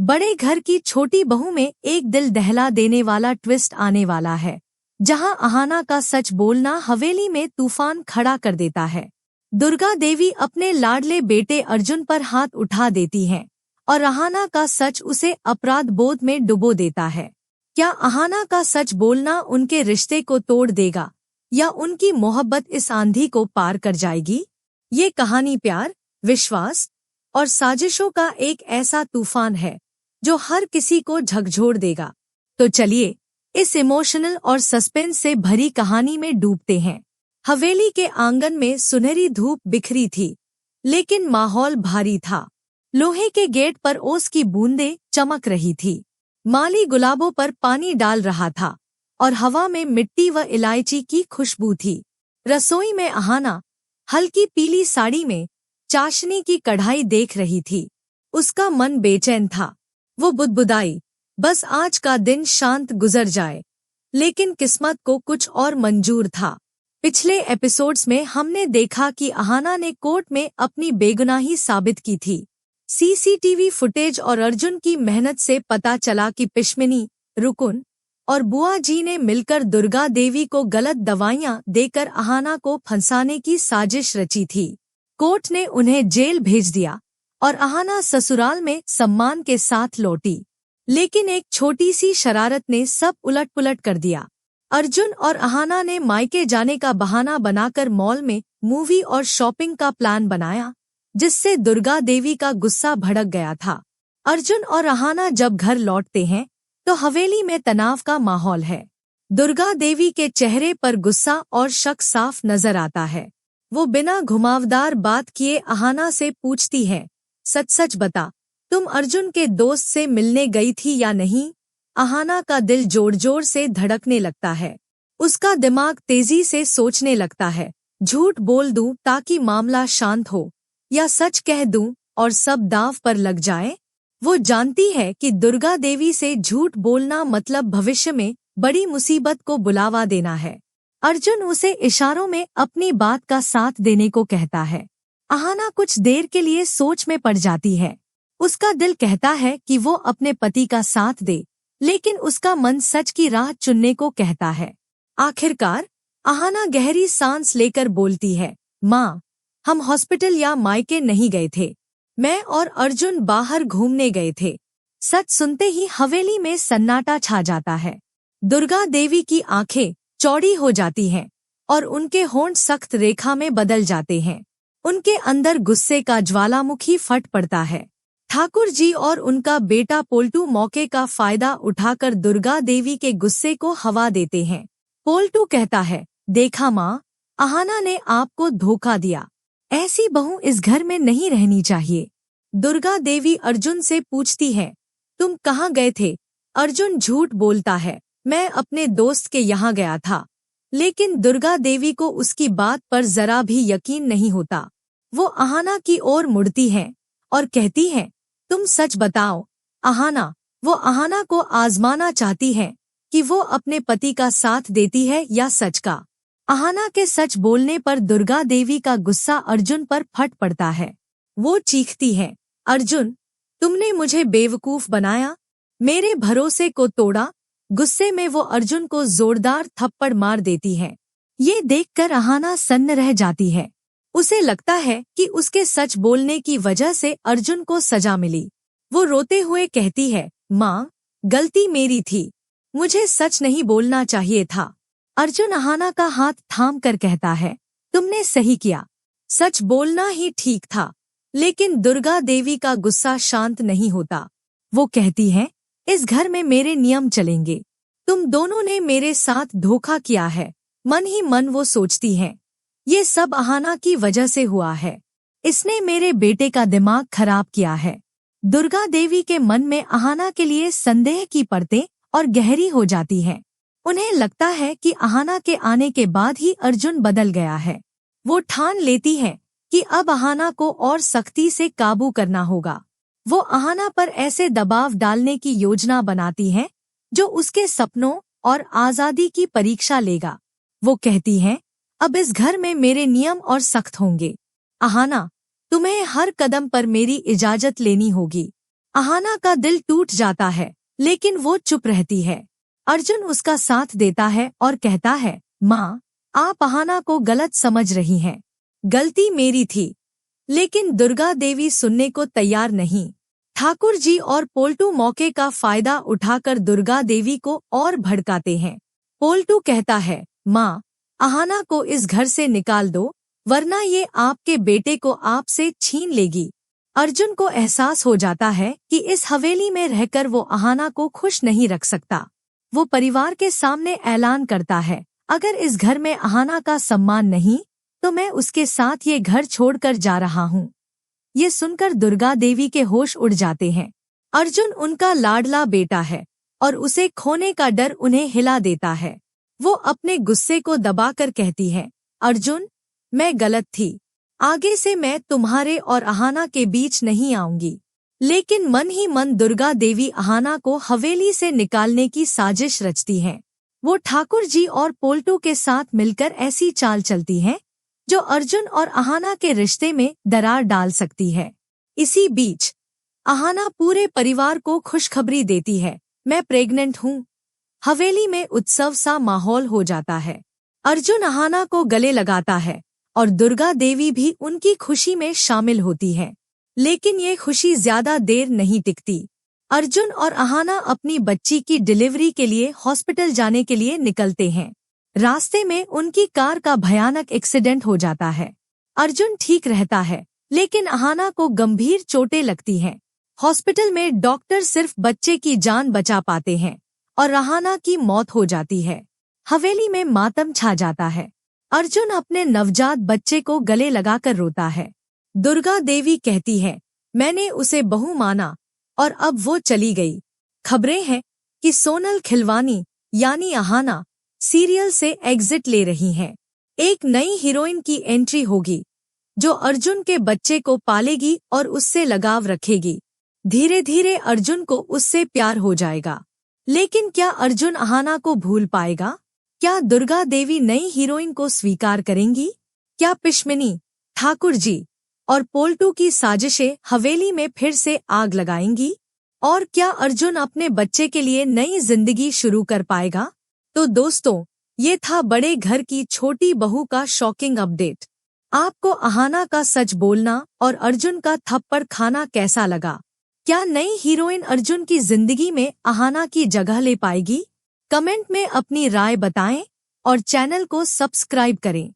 बड़े घर की छोटी बहू में एक दिल दहला देने वाला ट्विस्ट आने वाला है, जहां अहाना का सच बोलना हवेली में तूफान खड़ा कर देता है। दुर्गा देवी अपने लाडले बेटे अर्जुन पर हाथ उठा देती हैं और अहाना का सच उसे अपराध बोध में डुबो देता है। क्या अहाना का सच बोलना उनके रिश्ते को तोड़ देगा या उनकी मोहब्बत इस आंधी को पार कर जाएगी? ये कहानी प्यार, विश्वास और साजिशों का एक ऐसा तूफान है जो हर किसी को झकझोर देगा। तो चलिए इस इमोशनल और सस्पेंस से भरी कहानी में डूबते हैं। हवेली के आंगन में सुनहरी धूप बिखरी थी, लेकिन माहौल भारी था। लोहे के गेट पर ओस की बूंदें चमक रही थी। माली गुलाबों पर पानी डाल रहा था और हवा में मिट्टी व इलायची की खुशबू थी। रसोई में अहाना हल्की पीली साड़ी में चाशनी की कढ़ाई देख रही थी। उसका मन बेचैन था। वो बुदबुदाई, बस आज का दिन शांत गुजर जाए। लेकिन किस्मत को कुछ और मंजूर था। पिछले एपिसोड्स में हमने देखा कि अहाना ने कोर्ट में अपनी बेगुनाही साबित की थी। सीसीटीवी फुटेज और अर्जुन की मेहनत से पता चला कि पिशमिनी, रुकुन और बुआ जी ने मिलकर दुर्गा देवी को गलत दवाइयां देकर अहाना को फंसाने की साजिश रची थी। कोर्ट ने उन्हें जेल भेज दिया और अहाना ससुराल में सम्मान के साथ लौटी। लेकिन एक छोटी सी शरारत ने सब उलट-पुलट कर दिया। अर्जुन और अहाना ने मायके जाने का बहाना बनाकर मॉल में मूवी और शॉपिंग का प्लान बनाया, जिससे दुर्गा देवी का गुस्सा भड़क गया था। अर्जुन और अहाना जब घर लौटते हैं तो हवेली में तनाव का माहौल है। दुर्गा देवी के चेहरे पर गुस्सा और शक साफ नजर आता है। वो बिना घुमावदार बात किए अहाना से पूछती है, सच सच बता, तुम अर्जुन के दोस्त से मिलने गई थी या नहीं? अहाना का दिल जोर जोर से धड़कने लगता है। उसका दिमाग तेजी से सोचने लगता है, झूठ बोल दूं ताकि मामला शांत हो, या सच कह दूं और सब दांव पर लग जाए? वो जानती है कि दुर्गा देवी से झूठ बोलना मतलब भविष्य में बड़ी मुसीबत को बुलावा देना है। अर्जुन उसे इशारों में अपनी बात का साथ देने को कहता है। अहाना कुछ देर के लिए सोच में पड़ जाती है। उसका दिल कहता है कि वो अपने पति का साथ दे, लेकिन उसका मन सच की राह चुनने को कहता है। आखिरकार अहाना गहरी सांस लेकर बोलती है, माँ, हम हॉस्पिटल या मायके नहीं गए थे। मैं और अर्जुन बाहर घूमने गए थे। सच सुनते ही हवेली में सन्नाटा छा जाता है। दुर्गा देवी की आंखें चौड़ी हो जाती हैं और उनके होंठ सख्त रेखा में बदल जाते हैं। उनके अंदर गुस्से का ज्वालामुखी फट पड़ता है। ठाकुर जी और उनका बेटा पोल्टू मौके का फायदा उठाकर दुर्गा देवी के गुस्से को हवा देते हैं। पोल्टू कहता है, देखा माँ, अहाना ने आपको धोखा दिया। ऐसी बहू इस घर में नहीं रहनी चाहिए। दुर्गा देवी अर्जुन से पूछती है, तुम कहाँ गए थे? अर्जुन झूठ बोलता है, मैं अपने दोस्त के यहाँ गया था। लेकिन दुर्गा देवी को उसकी बात पर जरा भी यकीन नहीं होता। वो अहाना की ओर मुड़ती है और कहती है, तुम सच बताओ अहाना। वो अहाना को आजमाना चाहती है कि वो अपने पति का साथ देती है या सच का। अहाना के सच बोलने पर दुर्गा देवी का गुस्सा अर्जुन पर फट पड़ता है। वो चीखती है, अर्जुन, तुमने मुझे बेवकूफ बनाया, मेरे भरोसे को तोड़ा। गुस्से में वो अर्जुन को जोरदार थप्पड़ मार देती है। ये देखकर अहाना सन्न रह जाती है। उसे लगता है कि उसके सच बोलने की वजह से अर्जुन को सजा मिली। वो रोते हुए कहती है, माँ, गलती मेरी थी, मुझे सच नहीं बोलना चाहिए था। अर्जुन अहाना का हाथ थाम कर कहता है, तुमने सही किया, सच बोलना ही ठीक था। लेकिन दुर्गा देवी का गुस्सा शांत नहीं होता। वो कहती है, इस घर में मेरे नियम चलेंगे। तुम दोनों ने मेरे साथ धोखा किया है। मन ही मन वो सोचती है, ये सब अहाना की वजह से हुआ है। इसने मेरे बेटे का दिमाग खराब किया है। दुर्गा देवी के मन में अहाना के लिए संदेह की परतें और गहरी हो जाती हैं। उन्हें लगता है कि अहाना के आने के बाद ही अर्जुन बदल गया है। वो ठान लेती है कि अब अहाना को और सख्ती से काबू करना होगा। वो अहाना पर ऐसे दबाव डालने की योजना बनाती है जो उसके सपनों और आजादी की परीक्षा लेगा। वो कहती है, अब इस घर में मेरे नियम और सख्त होंगे। अहाना, तुम्हें हर कदम पर मेरी इजाजत लेनी होगी। अहाना का दिल टूट जाता है, लेकिन वो चुप रहती है। अर्जुन उसका साथ देता है और कहता है, माँ, आप अहाना को गलत समझ रही हैं। गलती मेरी थी। लेकिन दुर्गा देवी सुनने को तैयार नहीं। ठाकुर जी और पोल्टू मौके का फायदा उठाकर दुर्गा देवी को और भड़काते हैं। पोल्टू कहता है, माँ, अहाना को इस घर से निकाल दो, वरना ये आपके बेटे को आपसे छीन लेगी। अर्जुन को एहसास हो जाता है कि इस हवेली में रहकर वो अहाना को खुश नहीं रख सकता। वो परिवार के सामने ऐलान करता है, अगर इस घर में अहाना का सम्मान नहीं तो मैं उसके साथ ये घर छोड़कर जा रहा हूँ। ये सुनकर दुर्गा देवी के होश उड़ जाते हैं। अर्जुन उनका लाडला बेटा है और उसे खोने का डर उन्हें हिला देता है। वो अपने गुस्से को दबाकर कहती है, अर्जुन, मैं गलत थी। आगे से मैं तुम्हारे और अहाना के बीच नहीं आऊंगी। लेकिन मन ही मन दुर्गा देवी अहाना को हवेली से निकालने की साजिश रचती है। वो ठाकुर जी और पोल्टू के साथ मिलकर ऐसी चाल चलती है जो अर्जुन और अहाना के रिश्ते में दरार डाल सकती है। इसी बीच अहाना पूरे परिवार को खुशखबरी देती है, मैं प्रेग्नेंट हूँ। हवेली में उत्सव सा माहौल हो जाता है। अर्जुन अहाना को गले लगाता है और दुर्गा देवी भी उनकी खुशी में शामिल होती है। लेकिन ये खुशी ज्यादा देर नहीं टिकती। अर्जुन और अहाना अपनी बच्ची की डिलीवरी के लिए हॉस्पिटल जाने के लिए निकलते हैं। रास्ते में उनकी कार का भयानक एक्सीडेंट हो जाता है। अर्जुन ठीक रहता है, लेकिन अहाना को गंभीर चोटें लगती हैं। हॉस्पिटल में डॉक्टर सिर्फ बच्चे की जान बचा पाते हैं और अहाना की मौत हो जाती है। हवेली में मातम छा जाता है। अर्जुन अपने नवजात बच्चे को गले लगाकर रोता है। दुर्गा देवी कहती है, मैंने उसे बहू माना और अब वो चली गई। खबरें हैं कि सोनल खिलवानी यानी अहाना सीरियल से एग्जिट ले रही हैं। एक नई हीरोइन की एंट्री होगी जो अर्जुन के बच्चे को पालेगी और उससे लगाव रखेगी। धीरे धीरे अर्जुन को उससे प्यार हो जाएगा। लेकिन क्या अर्जुन अहाना को भूल पाएगा? क्या दुर्गा देवी नई हीरोइन को स्वीकार करेंगी? क्या पिशमिनी, ठाकुर जी और पोल्टू की साजिशें हवेली में फिर से आग लगाएंगी? और क्या अर्जुन अपने बच्चे के लिए नई जिंदगी शुरू कर पाएगा? तो दोस्तों, ये था बड़े घर की छोटी बहू का शॉकिंग अपडेट। आपको अहाना का सच बोलना और अर्जुन का थप्पड़ खाना कैसा लगा? क्या नई हीरोइन अर्जुन की जिंदगी में अहाना की जगह ले पाएगी? कमेंट में अपनी राय बताएं और चैनल को सब्सक्राइब करें।